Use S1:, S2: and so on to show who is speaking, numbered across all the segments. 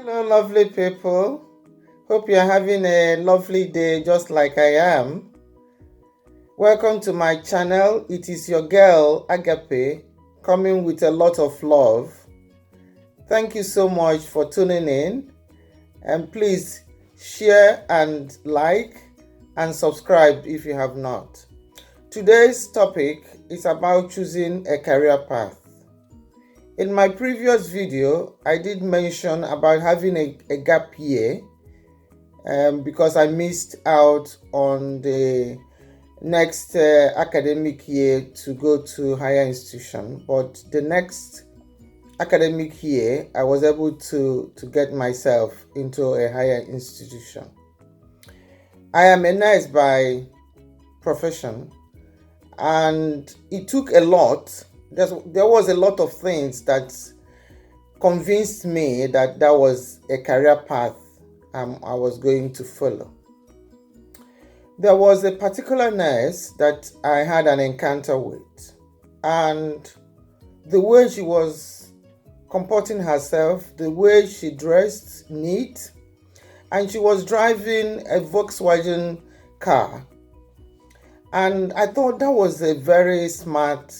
S1: Hello, lovely people. Hope you're having a lovely day just like I am. Welcome to my channel. It is your girl, Agape, coming with a lot of love. Thank you so much for tuning in. And please share and like and subscribe if you have not. Today's topic is about choosing a career path. In my previous video, I did mention about having a gap year because I missed out on the next academic year to go to higher institution. But the next academic year, I was able to get myself into a higher institution. I am a nurse by profession, and it took a lot. There was a lot of things that convinced me that that was a career path I was going to follow. There was a particular nurse that I had an encounter with, and the way she was comporting herself, the way she dressed neat, and she was driving a Volkswagen car. And I thought that was a very smart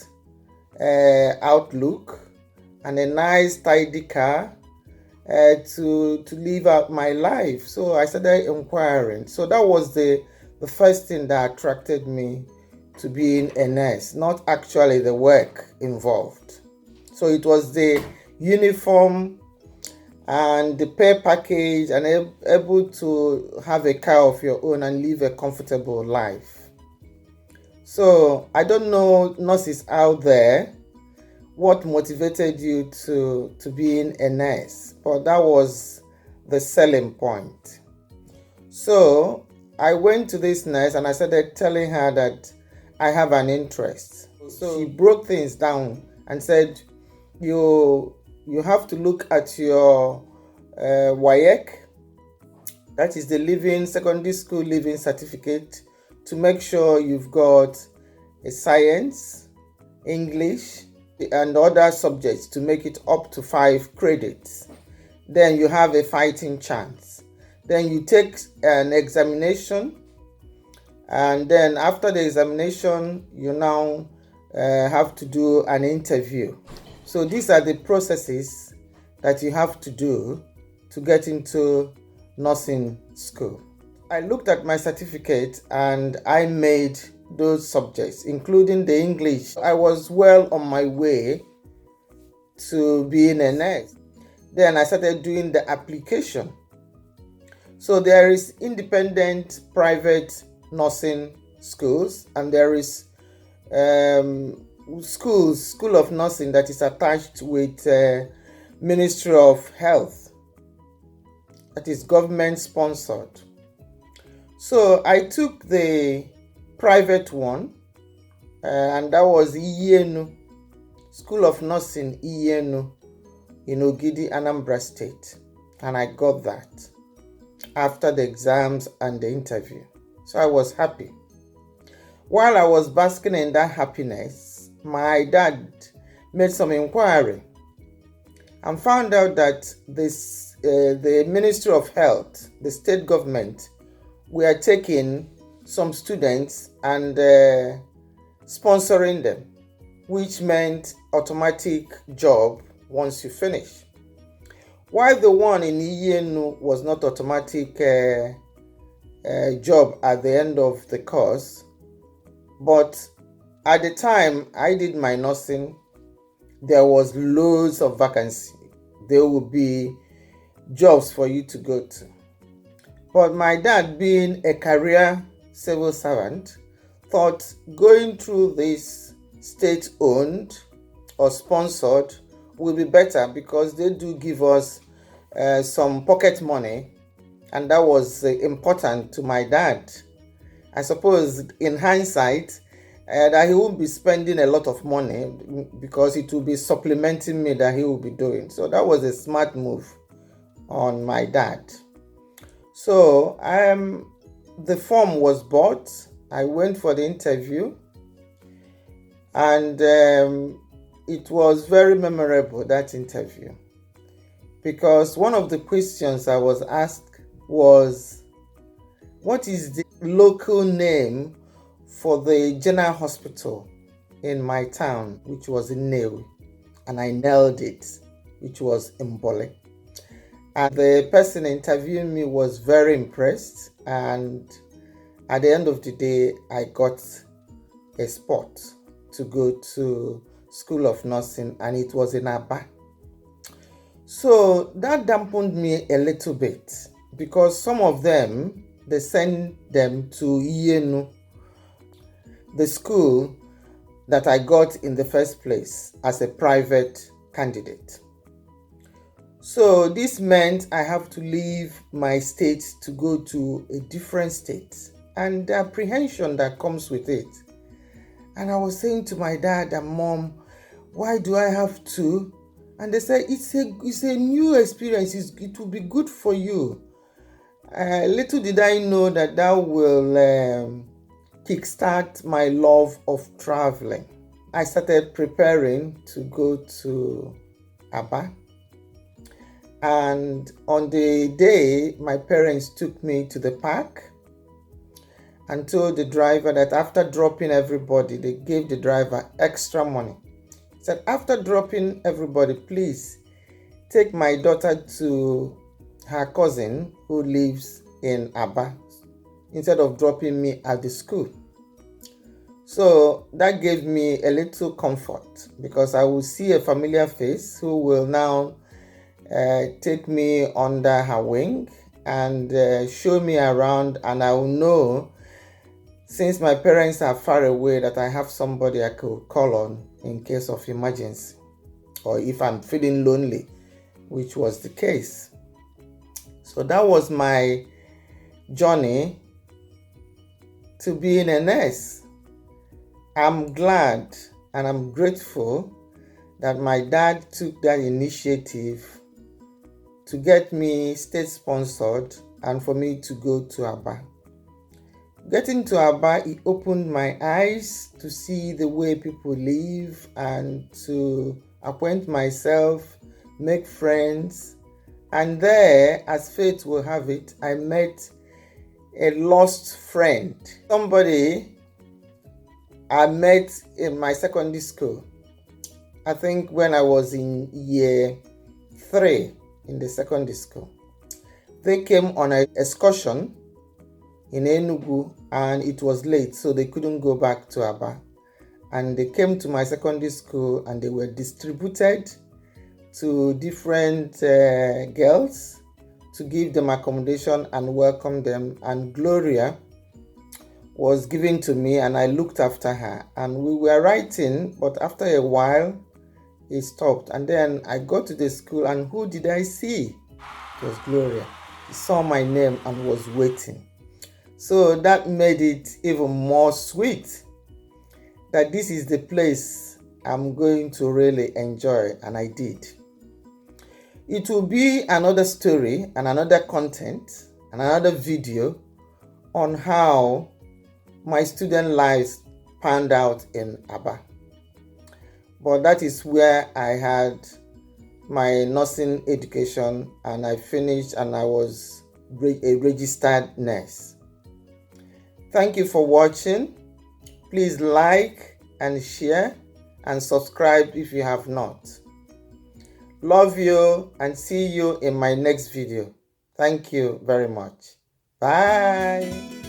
S1: outlook and a nice tidy car to live out my life. So I started inquiring. So that was the first thing that attracted me to being a nurse, not actually the work involved. So it was the uniform and the pay package and able to have a car of your own and live a comfortable life. So I don't know, nurses out there, what motivated you to being a nurse, but that was the selling point. So I went to this nurse and I started telling her that I have an interest. So she broke things down and said, you have to look at your WAEC, that is the secondary school living certificate, to make sure you've got a science, English, and other subjects to make it up to 5 credits. Then you have a fighting chance. Then you take an examination, and then after the examination, you now have to do an interview. So these are the processes that you have to do to get into nursing school. I looked at my certificate and I made those subjects, including the English. I was well on my way to being a nurse. Then I started doing the application. So there is independent private nursing schools, and there is school of nursing that is attached with Ministry of Health, that is government sponsored. So I took the private one, and that was Iyenu, School of Nursing Iyenu in Ogidi, Anambra State. And I got that after the exams and the interview. So I was happy. While I was basking in that happiness, my dad made some inquiry and found out that the Ministry of Health, the state government, we are taking some students and sponsoring them, which meant automatic job once you finish. While the one in Iyenu was not automatic job at the end of the course, but at the time I did my nursing, there was loads of vacancy. There would be jobs for you to go to. But my dad, being a career civil servant, thought going through this state-owned or sponsored will be better because they do give us some pocket money, and that was important to my dad. I suppose in hindsight that he won't be spending a lot of money because it will be supplementing me that he will be doing. So that was a smart move on my dad. So the form was bought. I went for the interview, and it was very memorable, that interview, because one of the questions I was asked was, what is the local name for the general hospital in my town, which was in Nnewi? And I nailed it, which was Mbole. And the person interviewing me was very impressed, and at the end of the day, I got a spot to go to School of Nursing, and it was in Aba. So that dampened me a little bit, because some of them, they send them to Iyenu, the school that I got in the first place as a private candidate. So this meant I have to leave my state to go to a different state, and the apprehension that comes with it. And I was saying to my dad and mom, why do I have to? And they said, it's a new experience. It will be good for you. Little did I know that will kickstart my love of traveling. I started preparing to go to Aba. And on the day, my parents took me to the park and told the driver that after dropping everybody, they gave the driver extra money. Said, after dropping everybody, please take my daughter to her cousin who lives in Aba instead of dropping me at the school. So that gave me a little comfort, because I will see a familiar face who will now take me under her wing and show me around, and I will know, since my parents are far away, that I have somebody I could call on in case of emergency, or if I'm feeling lonely, which was the case. So that was my journey to being a nurse. I'm glad and I'm grateful that my dad took that initiative to get me state sponsored and for me to go to Aba. Getting to Aba, it opened my eyes to see the way people live and to acquaint myself, make friends. And there, as fate will have it, I met a lost friend. Somebody I met in my secondary school. I think when I was in year 3 in the secondary school. They came on an excursion in Enugu, and it was late, so they couldn't go back to Aba. And they came to my secondary school, and they were distributed to different girls to give them accommodation and welcome them. And Gloria was given to me, and I looked after her. And we were writing, but after a while, it stopped. And then I got to the school, and who did I see? It was Gloria. He saw my name and was waiting. So that made it even more sweet that this is the place I'm going to really enjoy, and I did. It will be another story and another content and another video on how my student lives panned out in Aba. But that is where I had my nursing education, and I finished, and I was a registered nurse. Thank you for watching. Please like and share and subscribe if you have not. Love you, and see you in my next video. Thank you very much. Bye.